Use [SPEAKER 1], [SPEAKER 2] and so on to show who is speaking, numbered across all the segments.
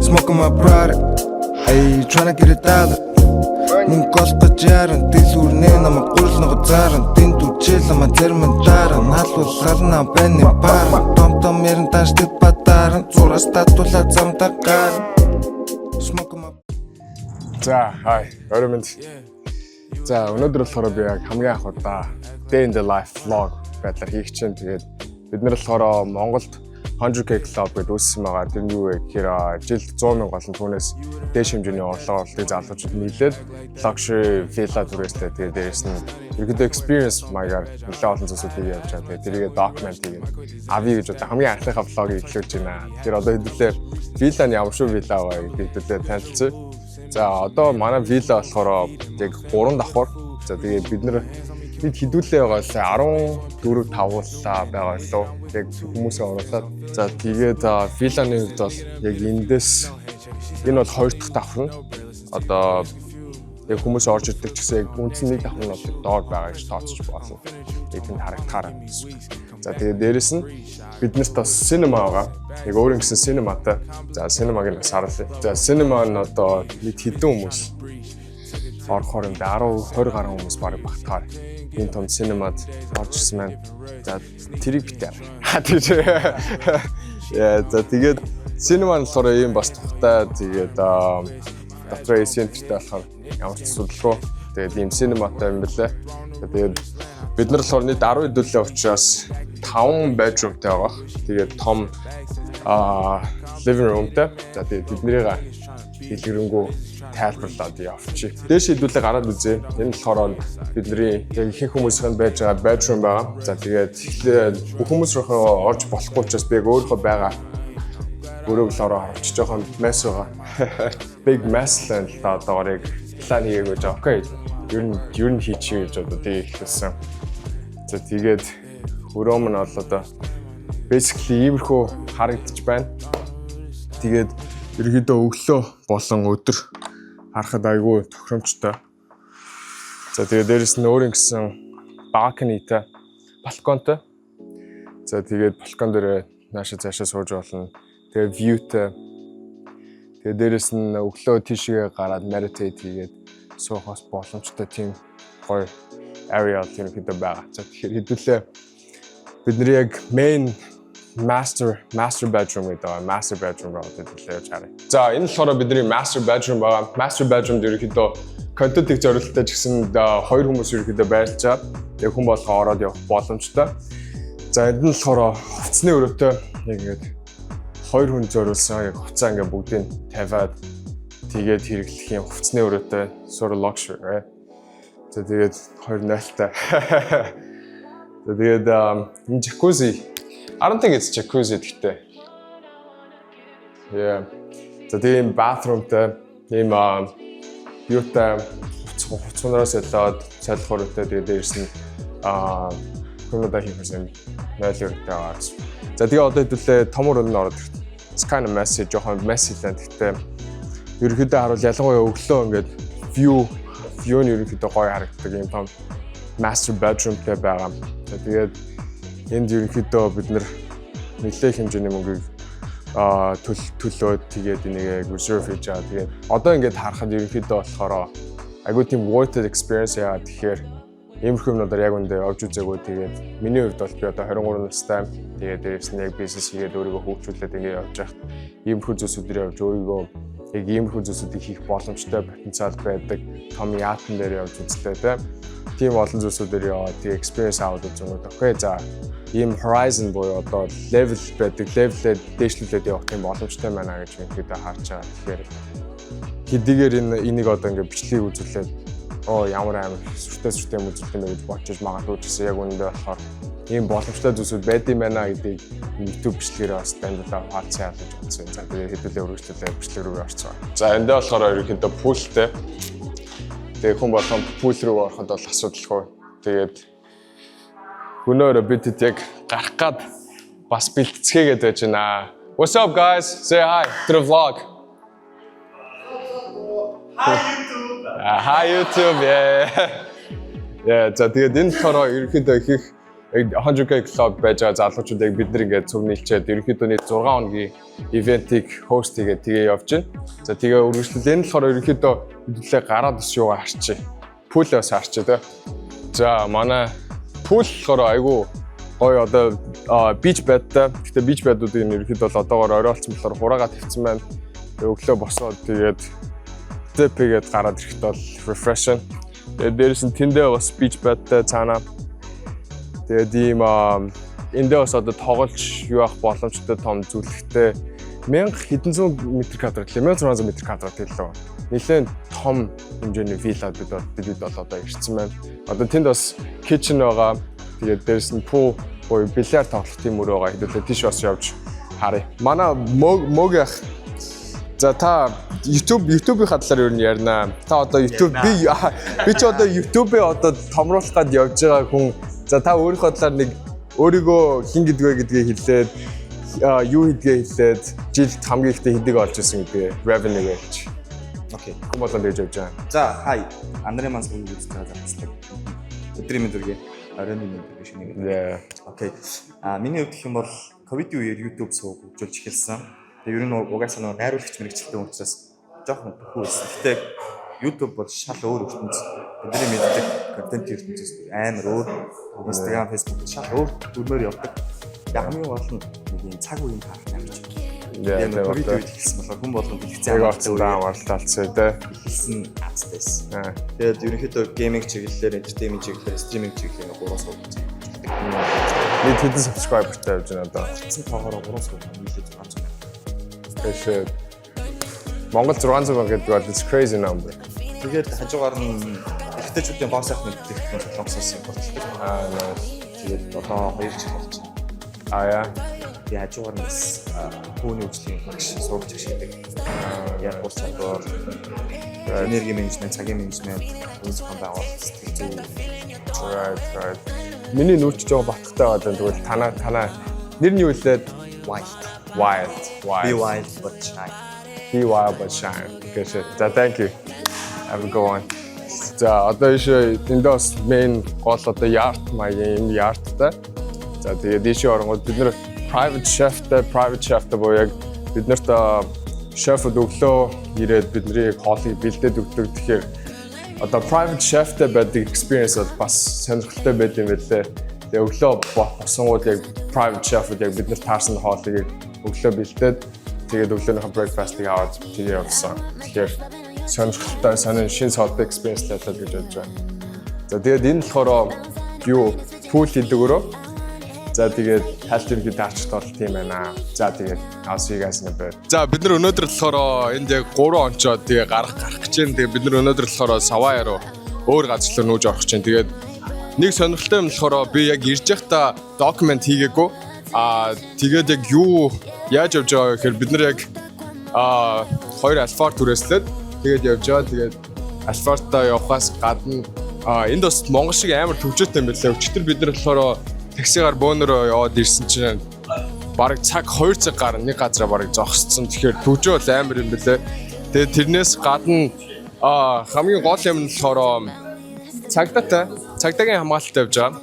[SPEAKER 1] Smoking my product, ayy, tryna get $1. Мөн голгож яран, дэлгүүрнээ намайг гурлного заран. Тэнд үчил ама зэрмэн даран. Халуулсарна бэни паран. Том яран тааштай батаран. Зураас татуулаад замдаа гаран. Smoking my...
[SPEAKER 2] За, хай, өрөөмөнд. За, өнөөдөр болохоор би яг хамгийн анх удаа Day in the Life vlog байдлаар хийх чинь. Тэгээд бид нар болохоор Монголд 100K Club гэдэг үүссэн байгаа. Тэр нь юу вэ гэхээр жилд 100,000 болон түүнээс дээш хэмжээний орлогыг залуучууд нийлээд luxury villa түрээстэй. Тэгээд дээрээс нь ерөнхийдөө experience маягаар нэлээд олон зүйлсүүдийг явж байгаа. Тэгээд тэрийгээ document хийгээд авъя гэж одоо хамгийн анхныхаа vlog-ыг эхлүүлж байна. Тэр одоо хэдүүлээ villa нь ямар шүү villa вэ гэдэг хэдүүлээ танилцъя. За одоо манай villa болохоор яг 3 давхар. За тэгээд бид хідүүлээ байгаа 14-5 уулаа байгаа лөө. Яг хүмүүсээ оруулаад. За тэгээд villa-ны хувьд бол яг эндээс энэ бол 2 дахь давхар нь. Одоо яг хүмүүс орж ирдэг ч гэсэн яг үндсэн нэг давхар нь бол доор байгаа гэж тооцож болно. Яг энэ харагдахаар байна. За тэгээд дээрэс нь биднэрт бас cinema байгаа. Яг өөр ингэсэн cinemaтай. За cinema-г нь сарлаа. За cinema нь одоо нэг хэдэн хүмүүс орохоор юм да 10-20 гаруй хүмүүс барыг багтахаар энэ том cinema-д орж ирсэн маань. За тэрийг битээр. Яа за тэгээд cinema нь болохоор ийм бас тухтай. Тэгээд дотроо центртэй болохоор ямар ч асуудалгүй. Тэгээд ийм cinema-тай юм бэлээ. Тэгээд бид нар болохоор нийт 10 хэдүүлээ учраас 5 bedroom-тэй байгаа. Тэгээд том living room-тэй. За тэгээд биднэрийг дэлгэрэнгүй тайлбарлаад явчих. Дээш хэдүүлээ гараад үзье. Энэ болохоор бидний яг ихэнх хүмүүсийн байж байгаа bedroom байгаа. За тэгээд бүх хүмүүс руу орж болохгүй учраас би өөрөө байгаа. Өөрөө л орчих жоохон mess байгаа. Big mess л та одоогоор яг план хийгээгүй жаа. Окей. Ер нь хийчихье гэж одоо тийг хэлсэн. За тэгээд өрөө мөн бол одоо basically иймэрхүү харагдаж байна. Тэгээд ерөөдөө өглөө болон өдөр харахад айгүй тохиромжтой. За тэгээд дээрэс нь өөр ингэсэн балконитай, балконтой. За тэгээд балкон дээр наашаа цаашаа сууж болно. Тэгээд viewтэй. Тэгээд дээрэс нь өглөө тийшээ гараад meditate хийгээд суухаас боломжтой тийм гоё area ерөнхийдөө байгаа. За тэгэхээр хэдүүлээ бидний яг main master bedroom гэдэг байгаа. Master bedroom руу хэдүүлээ явж харъя. За энэ болохоор бидний master bedroom байгаа. Master bedroom ерөнхийдөө контентыг зориулттай ч гэсэн 2 хүмүүс ерөнхийдөө байрлаж байгаа. Яг хүн болгоо ороод явах боломжтой. За энд нь болохоор хувцсны өрөөтэй яг ингэж 2 хүн зориулсан яг хувцаа ингээ бүгдийг тавиад тэгээд хэрэглэх юм хувцсны өрөөтэй sort of luxury. За тэгээд 2-0-тай. За тэгээд энэ jacuzzi. I don't think it's jacuzzi гэхдээ. Yeah. За тэгээд bathroomтэй ийм юутай хувцснараас ялаад цайлхууртай тэгээд дээрс нь комода хийсэн 0-тэй байгаа. За тэгээд одоо хэдүүлээ том өрөөнд ороод ирсэн. It's kind of messy, жоохон messy л гэхдээ ерөнхийдөө харуул ялангуяа өглөө ингээд view нь ерөнхийдөө гоё харагддаг юм том master bedroomтэй байгаа. За тэгээд энд ерөнхийдөө бид нар нэлээд хэмжээний мөнгийг төлөөд тэгээд энийг reserve хийж байгаа. Тэгээд одоо ингээд харахад ерөнхийдөө болохоор айгүй тийм worth it experience яа тэгэхээр иймэрхүү юмнуудаар яг үндэ явж үзээгүй. Тэгээд миний хувьд бол би одоо 23 настай. Тэгээд дээрээс нь яг бизнес хийгээд өөрийгөө хөгжүүлээд ингээд явж байхад иймэрхүү зүйлсүүдээр явж өөрийгөө яг иймэрхүү зүйлсүүдийг хийх боломжтой потенциал байдаг. Том яатан дээр явж үзлээ тийм олон зүйлсүүдээр яваад тийм experience аваад үзэнгүүт окей за ийм horizon буюу одоо level байдаг level-ээ дээшлүүлээд явах тийм боломжтой байна гэж үнэхээр харж байгаа. Тэгэхээр хэдийгээр энийг одоо ингээд бичлэгийг үзүүлээд ямар амар сүртэй юм үзүүлэх юм гэж бодож магадгүй ч гэсэн яг үүндээ болохоор ийм боломжтой зүйлсүүд байд юм байна гэдгийг YouTube бичлэгээр бас дамжуулаад хаалцсан яаж бодсон. За тэгээд хэдүүлээ өргөжлөлөө бичлэг рүү орцгоо. За эндээ болохоор ерөнхийдөө poolтэй. Тэгээд хүн болгон pool руу ороход бол асуудалгүй. Тэгээд өнөөрөө бид яг гарах гад бас бэлтцгээгээд байж байна. What's up guys? Say hi to the vlog. Hi YouTube. Hi YouTube. Yeah. За тэгээд энэ болохоор ерөнхийдөө их 100k club байж байгаа залуучуудыг бид нар ингээд зөв нийлчээд ерөнхийдөө нэг 6 хоногийн ивентийг хост хийгээд тэгээ явж байна. За тэгээ үргэлжлүүлэн нь болохоор ерөнхийдөө хэдүүлээ гараад ус юугаа харчих. Пулээс харчих тэ. За манай пул болохоор айгу гоё одоо бич байдтай. Гэтэ бич байдуудыг ерөнхийдөө бол одоогоор оройлцсон болохоор хураагаа тавьсан байна. Тэгээ өглөө босоод тэгээд тэпгээд гараад ирэхэд бол refreshing. Тэгээд дээрээс нь тэндээ бас бич байдтай цаанаа. Тэгээд ийм эндээ бас одоо тоглож юу авах боломжтой том зүйлхтэй 1000 хэдэн зуун метр квадрат 1600 метр квадрат гэлээ. Нэлээд том хэмжээний виллад бид бол одоо ирсэн байна. Одоо тэнд бас kitchen байгаа. Тэгээд дээрээс нь пул буюу бильярд тоглох тийм мөр байгаа. Хэдүүлээ тийш бас явж харъя. Манай мог ях. За та YouTube-ийн хадлаар юу ярина. Та одоо YouTube би ч одоо YouTube-ээ одоо томруулах гад явж байгаа хүн. За та өөрийнхөө талаар нэг өөрийгөө хин гэдгээ хэлээд юу хийдгээ хэлээд жилд хамгийн ихтэй хэдэг олж ирсэн гэдгээ revenue гэж. Окей. Хүмүүс л тэгж явж байгаа.
[SPEAKER 3] За хай. Андрей манс бүгд үзэж байгаа заасан. Өдрийн мэдрэг. Оройн мэдрэг шинэ.
[SPEAKER 2] Yeah.
[SPEAKER 3] Окей. Миний хувьд гэх юм бол ковидын үеэр YouTube сууг хөгжүүлж эхэлсэн. Тэгээ ер нь угаасаа нөгөө найруулагч мэрэгчлээ учраас жоохон төхөө байсан. Гэтэ YouTube бол шал өөр ертөнц. Бидний мэддэг контент ертөнцөөс амар өөр. Instagram, Facebook шал өөр дүрмээр явдаг. Хамгийн гол нь нэг юм цаг үеийн таарах амарч. Яг ковид үед хэлсэн болохоор хүн болгонд хэлцээ
[SPEAKER 2] амарлалцсан тий.
[SPEAKER 3] Хэлсэн азтайс. Тэгээд ерөнхийдөө гейминг чиглэлээр, entertainment чиглэлээр, стриминг чиглэлээр 3 сууг.
[SPEAKER 2] Бид хэдэн subscriberтай явж байна одоо?
[SPEAKER 3] Цэцэн тоогоор 3 сууг нийлээд 600.
[SPEAKER 2] Тэгэхээр Монгол 600 гэдэг бол it's crazy number.
[SPEAKER 3] Тэгээд хажуугаар нь эрэгтэйчүүдийн боо сайхан мэдээлэл солонгосоос импортлдог.
[SPEAKER 2] Nice.
[SPEAKER 3] Тэгээд одоо 2 жил болж байна.
[SPEAKER 2] Яа.
[SPEAKER 3] Тэгээд хажуугаар нь түүний үйлчлэгийн багш сурч ашигладаг. Яг бүр чадвар, энерги менежмент, цагийн менежмент, үнэхээр байгуулалт зүйл.
[SPEAKER 2] Right. Миний нүүч жоо баттай байгаа тэгвэл танаа нэр нь юу вэ? Wild.
[SPEAKER 3] Be wild but shy.
[SPEAKER 2] Be wild but shy. Okay, за thank you. Have a good one. За одоо ийшээ эндээс main гол одоо яарт маягийн яарттай. За тэгээд ийшээ оронгод бид нэр private chefтэй буюу яг бид нарт шефд өглөө ирээд бидний хоолыг бэлдээд өгдөг. Тэгэхээр одоо private chefтэй байдаг experience бол бас сонирхолтой байд юм байлээ. Тэгээд өглөө босонгууд яг private chefд яг бид нарт таарсан хоолыг өглөө бэлдээд тэгээд өглөөнийхөө breakfast-ыг аваад тэгээ явсан. Тэгэхээр сонирхолтой шин содтой experience талаад гэж бодож байна. За тэгээд энэ болохоор юу pool хийдэг өрөө. За тэгээд хальт ерөнхий даарчд бол тийм байна. За тэгээд I'll see you guys in a bit. За бид нар өнөөдөр болохоор энд яг 3 онцоо тэгээ гарах гэж байна. Тэгээд бид нар өнөөдөр болохоор Саваа руу өөр газар руу нүүж орох гэж байна. Тэгээд нэг сонирхолтой юм болохоор би яг ирж байхдаа документ хийгээгүй. Тэгээд яг юу яаж явж байгаа гэхээр бид нар яг 2 альфаар түрээслээд тэгээд явж байгаа. Тэгээд альфаартаа явахаас гадна энд бас Монгол шиг амар төвчөөтэй юм байлаа. Өчтөр бид нар болохоор таксигаар бөөнөрөө яваад ирсэн чинь бараг цаг 2 цаг гарна нэг газараа бараг зогссон. Тэгэхээр төвчөө бол амар юм байлаа. Тэгээд тэрнээс гадна хамгийн гол юм нь болохоор цагдаагийн хамгаалалт явж байгаа.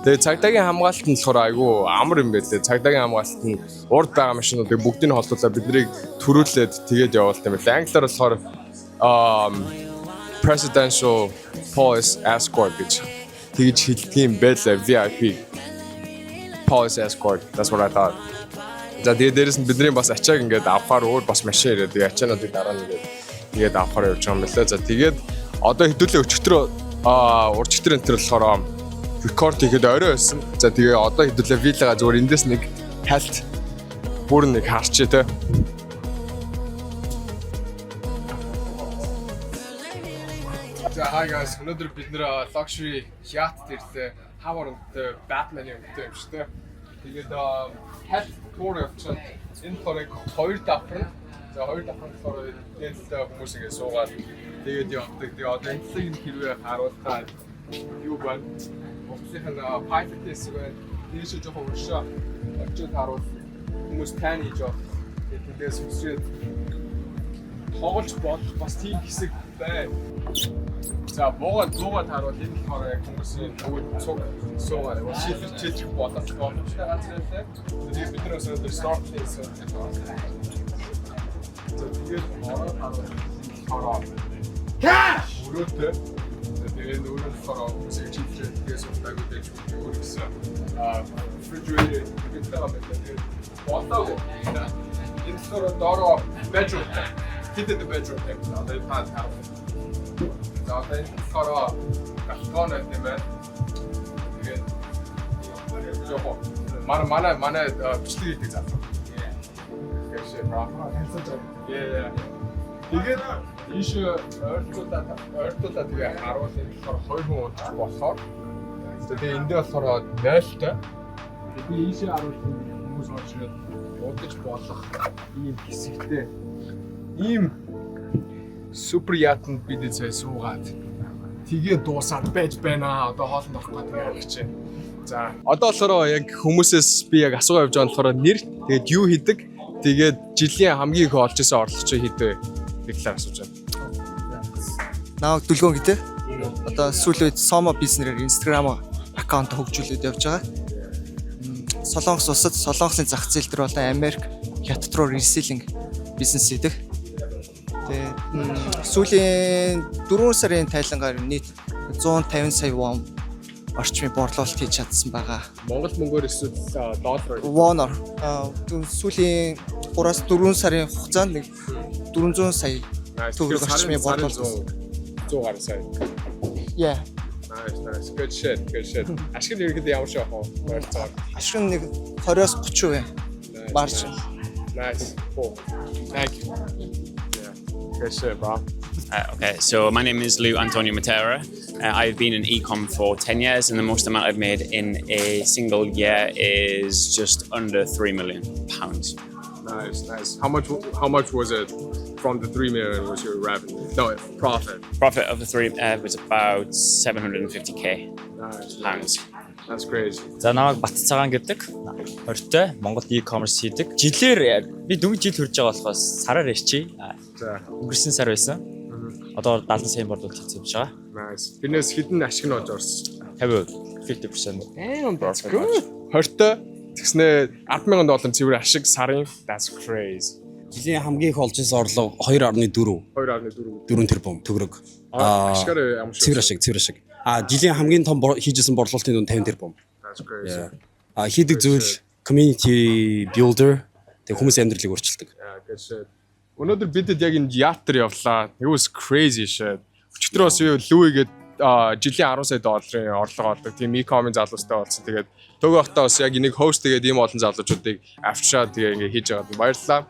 [SPEAKER 2] Тэгээд цагдаагийн хамгаалалт нь болохоор айгүй амар юм байлээ. Цагдаагийн хамгаалалт нь урд байгаа машинуудыг бүгдийг нь холдуулаад биднийг төрүүлээд тэгээд явуулт юм байлээ. Англиар болохоор presidential police escort гэж тэгж хэлдэг юм байлаа. VIP police escort. That's what I thought. За тэгээд дээрэс нь бидний бас ачааг ингээд авахаар өөр бас машин ирээд тэгээд ачаануудыг дараа нь тэгээд авахаар явж байгаа юм байлаа. За тэгээд одоо хэдүүлээ өчтөр урчтэр энэ төр болохоор рекорд хийхэд орой байсан. За тэгээ одоо хэдүүлээ вилlega зүгээр эндээс нэг хальт бүр нэг харчээ те. За hi guys, өнөөдөр бид нэр luxury yacht ирлээ. Хаварантай Batman-ийн өмтэй юм шүү дээ. Тэгээд хальт тур явчихсан. Энэ хорыг 2 давхар. За 2 давхар болохоор дээлтэй хүмүүс ингэ суугаад тэгээд явдаг. Тэгээ одоо энэ хэрвээ харуултаа юу байна? Монголын pilot хэсэг байна. Дээшээ жоохон өршөө очиж харуул хүмүүс тань хийж байгаа. Тэгээд тэндээс үсрээд тоглож болох бас тийм хэсэг байна. За буугаад харуул энэ болохоор яг хүмүүсийн төвд цуг суугаар шилжиж болоод боломжтой газар байлаа. Тэгээд бид нөөс өндөр start хийсэн байна. За тэгээд ороод харуул. Cash! Өрөөтэй. Тэгээд өөрөө болохоор хүмүүсийн чиглэлээр тэгээс удаагүй дэж өөр гэсэн. Refrigerator гэдэг байгаа байдаг. Болоо. Энэ болохоор доороо bedroom. Хитэд bedroom гэдэг. Одоо таад харуул. За одоо энэ болохоор галгон байт юм байна. Тэгээд жоо манай бичлэг хийдэг зав. Гэшээ браа. Тэгээд ийш ойртуудаа тэгээ харуул энэ болохоор 2 хүн унтчих болохоор тэгээд эндээ болохоор 0-тай. Тэгээд ийшээ харуул хүмүүс орж ирээд удаж болох ийм хэсэгтэй ийм супер ятанд бид цай суугаад тэгээ дуусаад байж байна. Одоо хоолнд орох гэдэг ярих чинь. За одоо болохоор яг хүмүүсээс би яг асуу явж байгаа болохоор нэр тэгээд юу хийдэг тэгээд жилийн хамгийн их олж исэн орлогч хэдэ гэхлээр асууж байна.
[SPEAKER 4] Нааг дүлгөөн гэдэг. Одоо сүүлийн үед Somo бизнесээр Instagram аккаунт хөгжүүлээд явж байгаа. Солонгос улсад Солонгосын зах зээл дээр болон Америк, Хятад руу reselling бизнес хийдэг. Тэгээ сүүлийн 4 сарын тайлангаар нийт 150 сая вон орчмын борлуулалт хийж чадсан байгаа.
[SPEAKER 2] Монгол мөнгөөр эсвэл доллараар
[SPEAKER 4] Вонор сүүлийн 3-4 сарын хугацаанд нэг 400 сая төгрөг орчмын борлуулалт
[SPEAKER 2] 100 гаруй сая.
[SPEAKER 4] Yeah.
[SPEAKER 2] Nice. Good shit. Ашиг нь ерөөд ямар шиг аа ойлцоо.
[SPEAKER 4] Ашиг нь нэг 20-оос 30% марж.
[SPEAKER 2] Nice. Cool. Thank you. Yeah. Good shit, bro.
[SPEAKER 5] Okay, so my name is Lou Antonio Matera. I've been in e-com for 10 years and the most amount I've made in a single year is just under £3 million.
[SPEAKER 2] Nice. How much was it from the 3 million was your revenue? No, profit.
[SPEAKER 5] Profit of the three was about 750k pounds.
[SPEAKER 2] That's crazy.
[SPEAKER 6] За намайг Батцаагаан гэдэг. Ортой Монгол e-commerce хийдэг. Жилээр би дөнгөж жил хүрж байгаа болохоос сараар ирчээ.
[SPEAKER 2] За
[SPEAKER 6] Өнгөрсөн сар байсан. Одоо 70 сая борлуулалт хийсэн байж байгаа.
[SPEAKER 2] nice. Бинээс хідэн ашиг нь олж орсон.
[SPEAKER 6] 50%.
[SPEAKER 2] Damn, that's good. Хортой тэгснэ $10,000 цэвэр ашиг сарын. That's crazy.
[SPEAKER 7] Жилийн хамгийн их олж ирсэн орлого 2.4
[SPEAKER 2] 2.4
[SPEAKER 7] тэрбум төгрөг.
[SPEAKER 2] ашигаараа ямар шиг.
[SPEAKER 7] Цэвэр ашиг. Жилийн хамгийн том хийжсэн борлуулалтын дунд 50 тэрбум.
[SPEAKER 2] That's crazy.
[SPEAKER 7] Хийдэг зүйл community builder тэг хүмүүсийн амьдралыг өөрчилдөг.
[SPEAKER 2] Yeah, good shit. Өнөөдөр бидэд яг энэ яатар явлаа. It was crazy shit. Өчигдөр бас Лүигээд жилийн $10 сая орлого олдог. Тийм e-commerce залуустай болсон. Тэгээд төгөө хахтаа бас яг энийг host тэгээд ийм олон залуучуудыг авчираад тэгээ ингээ хийж байгаад баярлалаа.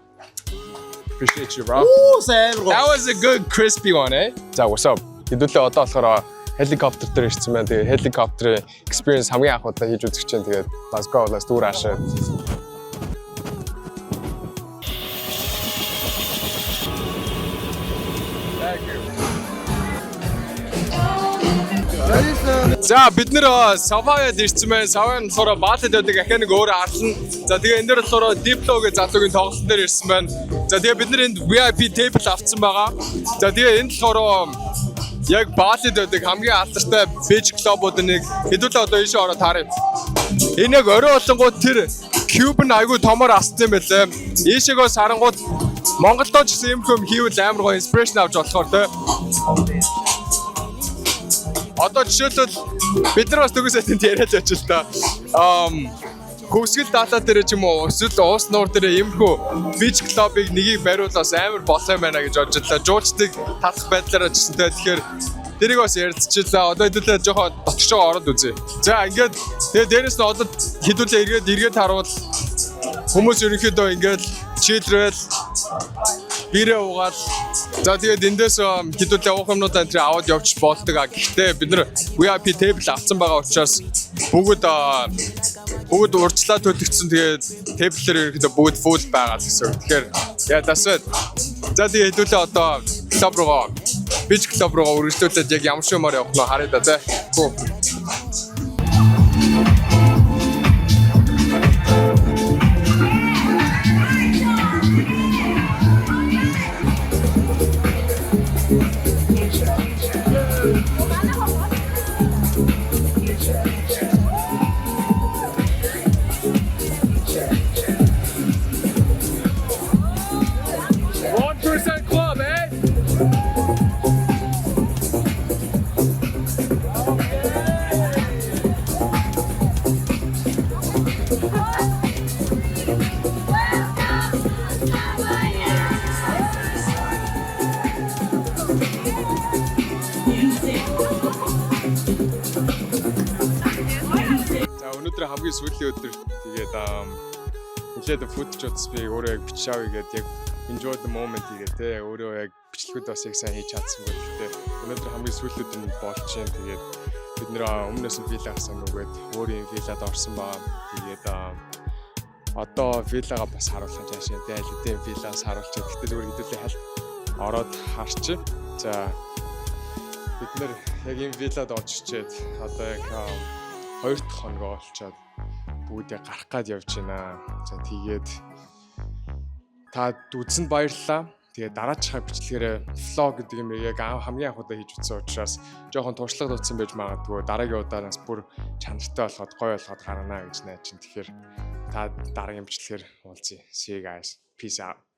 [SPEAKER 2] Appreciate you, bro. That was a good crispy one, eh? За, what's up? Хэдүүлээ одоо болохоор helicopter дээр ирсэн байна. Тэгээ helicopter experience хамгийн анх удаа хийж үзэх чинь тэгээд let's go, let's do that shit. За бид нэр Саваад ирсэн байна. Саваа нь болохоор Баалид байдаг ахаа нэг өөр арлна. За тэгээ энэ дээр болохоор Diplo гэж залуугийн тоглолтын дээр ирсэн байна. За тэгээ бид нэр энд VIP table авцсан байгаа. За тэгээ энд болохоор яг Баалид байдаг хамгийн алдартай beach club-ууд нэг хэдүүлээ одоо ийшээ ороод тааръя. Энэ яг орой болонгууд тэр Cube нь айгүй томоор асцсан байлаа. Ийшээгөө сарангууд Монголдоо ч гэсэн юм хүм хийвэл амар гоё inspiration авч болохоор тэ. Одоо жишээлбэл бид нар бас төгөөсөө тэнд яриад байж л та. Хөвсгөл даатаа дээр ч юм уу эсвэл уус нуур дээр иймэрхүү beach club-ыг нэгийг бариулаас амар болоо байна гэж бодож байлаа. Жуучдыг талах байдлаараа ч гэсэн тэ тэгэхээр тэрийг бас ярьцчихлаа. Одоо хэдүүлээ жоохон дотгошоо ороод үзье. За ингээд тэгээ дээрэс нь одоо хэдүүлээ эргээд харуул хүмүүс ерөнхийдөө ингээд чийлрэл бирээ уугаад за тэгээд эндээс хэдүүлээ уух юмнуудаа тэр аваад явж болдог. Гэхдээ бид нар VIP table авсан байгаа учраас бүгд урьдчилаа төлөгдсөн. Тэгээд table-ээр ерөнхийдөө бүгд full байгаа гэсэн. Тэгэхээр яа тасвал за тэгээд хэдүүлээ одоо club руугаа beach club руугаа үргэлжлүүлээд яг ямар шимээр явах нь харъя да тий. хамгийн сүүлийн өдөр тэгээд нэлээд футж удас би өөрөө яг бичиж авъя гэдэг яг enjoy the moment гэдэг те өөрөө яг бичлэгүүд бас яг сайн хийж чадсан бол гэдэг. Өнөөдөр хамгийн сүүлийн өдөр нь болж байна. Тэгээд бид нэр өмнөөс нь вилла гарсан нүгээд өөрийн виллад орсон баа. Тэгээд одоо виллагаа бас харуулах жаашаа те алидэн виллаас харуулчих. Гэтэл зүгээр хэдүүлээ хальт ороод харчих. За бид нэр яг энэ виллад орж ичээд одоо яг 2 дахь хоногоо олцоод бүгдээ гарах гад явж байна. За тэгээд та үзсэнд баярлалаа. Тэгээд дараачихаа бичлэгээрээ vlog гэдэг юм яг хамгийн анх удаа хийж үзсэн учраас жоохон туршлага дутсан байж магадгүй. Дараагийн удаараас бүр чанартай болоход гоё болоход гарна гэж найж чинь. Тэгэхээр та дараагийн бичлэгээр уулзъя. See you guys. Peace out.